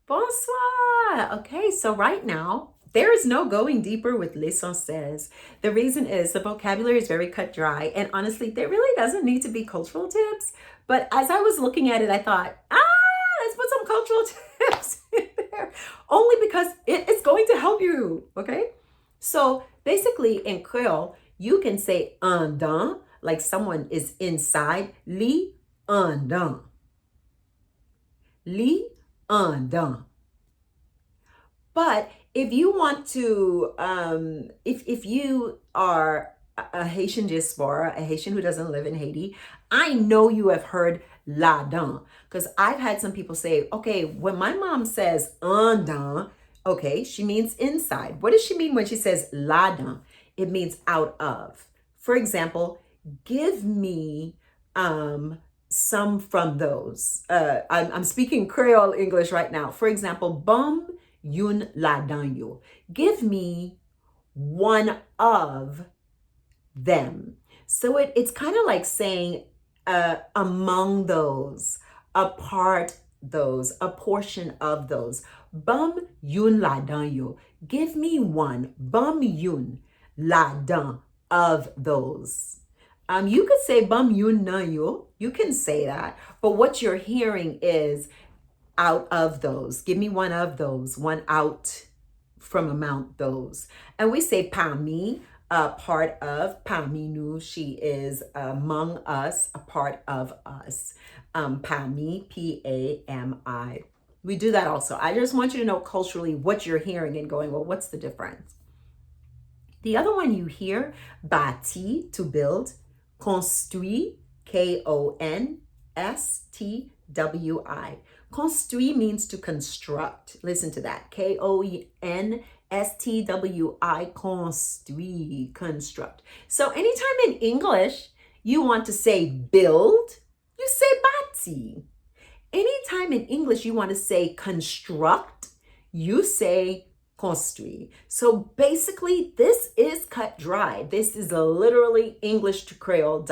Bonsoir. Okay, so right now, there is no going deeper with l'essentiels. The reason is the vocabulary is very cut dry, and honestly, there really doesn't need to be cultural tips. But as I was looking at it, I thought, let's put some cultural tips in there, only because it's going to help you. Okay, so basically in Creole, you can say en dedans, like someone is inside, li en dedans, li en dedans. But if you want to, if you are a Haitian diaspora, a Haitian who doesn't live in Haiti, I know you have heard la dent, because I've had some people say, okay, when my mom says un dent, okay, she means inside. What does she mean when she says la dent? It means out of. For example, give me some from those. I'm speaking Creole English right now. For example, bum yun la dan yo. Give me one of them. So it's kind of like saying among those, a part those, a portion of those. Bum yun la dan yo. Give me one. Bum yun la dan of those. You could say bum yun na yo. You can say that. But what you're hearing is out of those. Give me one of those, one out from amount those. And we say parmi, part of, parmi nous, she is among us, a part of us. Parmi, Pami. We do that also. I just want you to know culturally what you're hearing and going, well, what's the difference? The other one you hear, bâti, to build, construit, Konstwi. Construit means to construct. Listen to that. Konstwi, construit, construct. So anytime in English you want to say build, you say bâti. Anytime in English you want to say construct, you say construit. So basically, this is cut dry. This is a literally English to Creole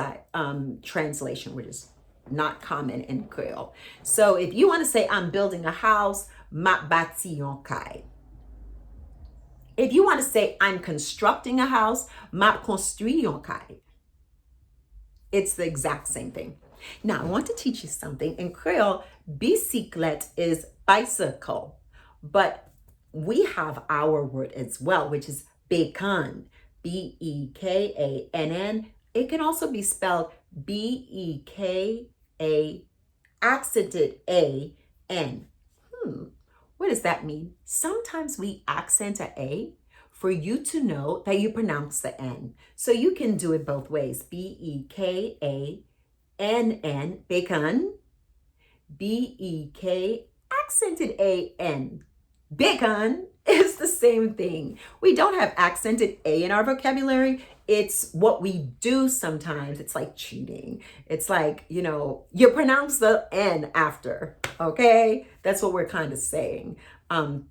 translation, which is not common in Creole. So if you want to say I'm building a house, map bâti yon kay. If you want to say I'm constructing a house, map construit yon kay. It's the exact same thing. Now, I want to teach you something. In Creole, bicyclette is bicycle, but we have our word as well, which is bekan, Bekann. It can also be spelled Beka, accented A-N. What does that mean? Sometimes we accent a for you to know that you pronounce the N. So you can do it both ways. Bekann, bekan, Bek, accented A-N. Bacon is the same thing. We don't have accented A in our vocabulary. It's what we do sometimes. It's like cheating. It's like, you pronounce the N after, okay? That's what we're kind of saying.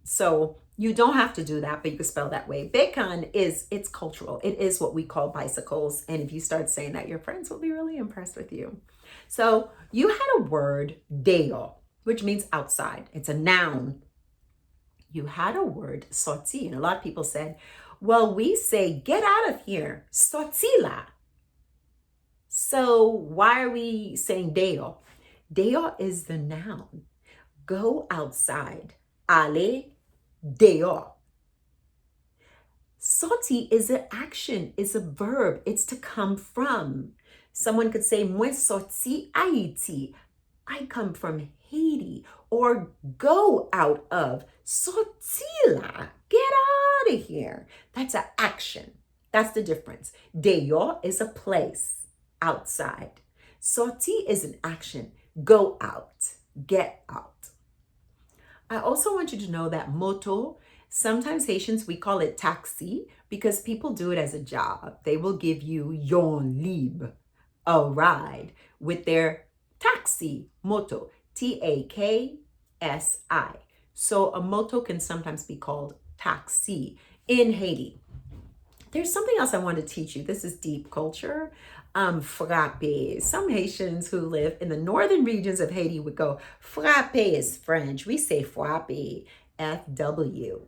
So you don't have to do that, but you can spell that way. Bacon it's cultural. It is what we call bicycles. And if you start saying that, your friends will be really impressed with you. So you had a word, deo, which means outside. It's a noun. You had a word, sorti, and a lot of people said, well, we say, get out of here, sorti la. So why are we saying deo? Deo is the noun. Go outside. Aller deo. Sorti is an action, it's a verb, it's to come from. Someone could say, moi sorti Haiti. I come from Haiti. Or go out of. Sortila. Get out of here. That's an action. That's the difference. Dehors is a place outside. Sorti is an action. Go out. Get out. I also want you to know that moto, sometimes Haitians, we call it taxi because people do it as a job. They will give you yon libre, a ride, with their taxi, moto, Taksi. So a moto can sometimes be called taxi in Haiti. There's something else I want to teach you. This is deep culture. Frappe. Some Haitians who live in the northern regions of Haiti would go, frappe is French. We say frappe, Fwape.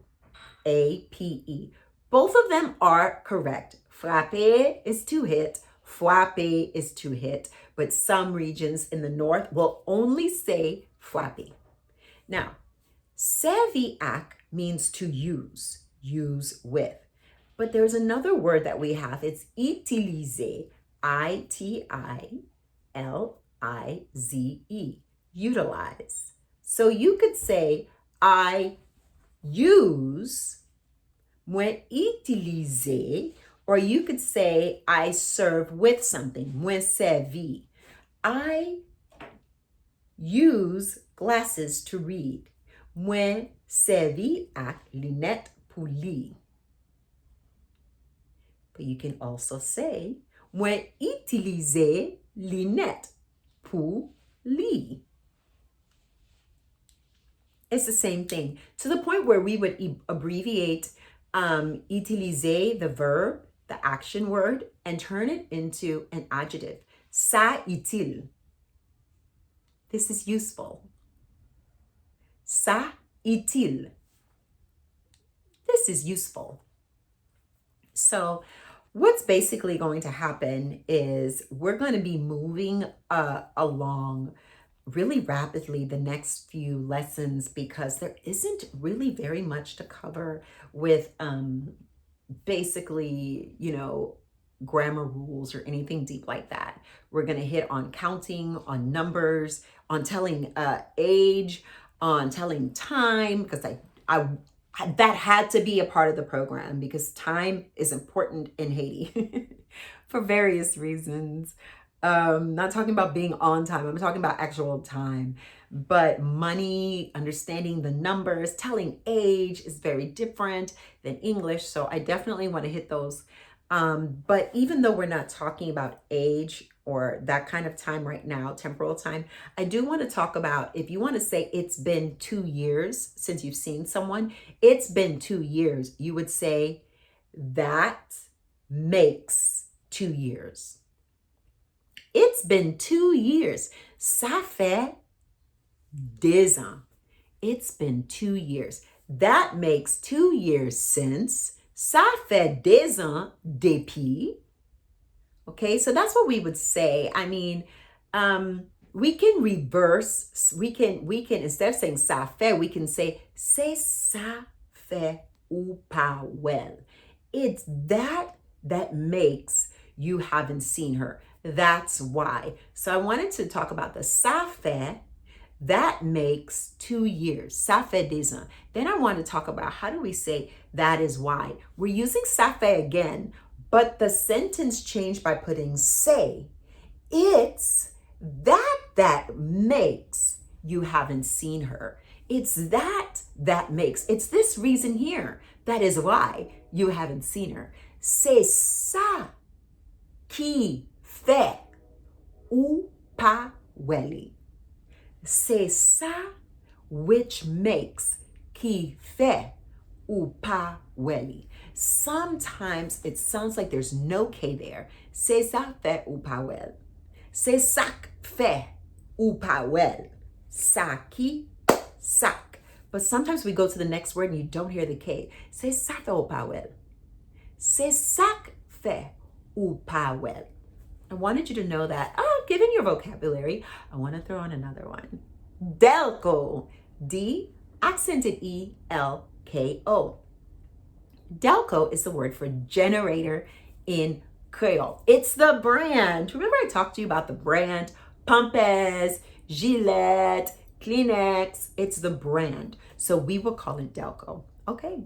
Both of them are correct. Frappe is to hit, frappe is to hit, but some regions in the north will only say frappe. Now, serviac means to use with. But there's another word that we have. It's utiliser, Itilize, utilize. So you could say, I use, mwen utiliser, or you could say, I serve with something, mwen servi. I use glasses to read. Mwen servi ak linet pou li. But you can also say, mwen utilize linet pou li. It's the same thing, to the point where we would abbreviate utiliser, the verb, the action word, and turn it into an adjective. Ça utile. This is useful. Ça utile. This is useful. So what's basically going to happen is we're going to be moving along really rapidly the next few lessons, because there isn't really very much to cover with basically, grammar rules or anything deep like that. We're going to hit on counting, on numbers, on telling age, on telling time, because I that had to be a part of the program, because time is important in Haiti for various reasons. Not talking about being on time, I'm talking about actual time. But money, understanding the numbers, telling age is very different than English. So I definitely want to hit those. But even though we're not talking about age or that kind of time right now, temporal time, I do want to talk about, if you want to say it's been 2 years since you've seen someone, it's been 2 years. You would say that makes 2 years. It's been 2 years. Ça fait 2 ans. It's been 2 years. That makes 2 years since. Ça fait 2 ans depuis. Okay, so that's what we would say. I mean, we can reverse. We can instead of saying ça fait, we can say c'est ça fait ou pas well. It's that makes you haven't seen her. That's why. So I wanted to talk about the ça fait. That makes 2 years. Ça fait 2 ans. Then I want to talk about, how do we say that is why? We're using ça fait again, but the sentence changed by putting say. It's that makes you haven't seen her. It's that makes. It's this reason here. That is why you haven't seen her. C'est ça qui fait ou pas welly. C'est ça which makes, qui fait ou pas welly. Sometimes it sounds like there's no K there. C'est ça fait ou pas well. C'est ça fait ou pas well. Ça qui, sac. But sometimes we go to the next word and you don't hear the K. C'est ça fait ou pas well. C'est ça fait ou pas well. I wanted you to know that. Given your vocabulary, I want to throw on another one. Delco. D, accented E, L, K, O. Delco is the word for generator in Creole. It's the brand. Remember I talked to you about the brand? Pampers, Gillette, Kleenex. It's the brand. So we will call it Delco. Okay,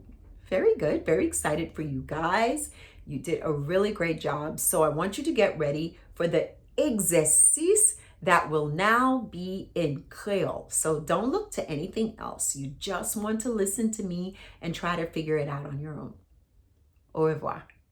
very good. Very excited for you guys. You did a really great job. So I want you to get ready for the exercice that will now be in Creole. So don't look to anything else. You just want to listen to me and try to figure it out on your own. Au revoir.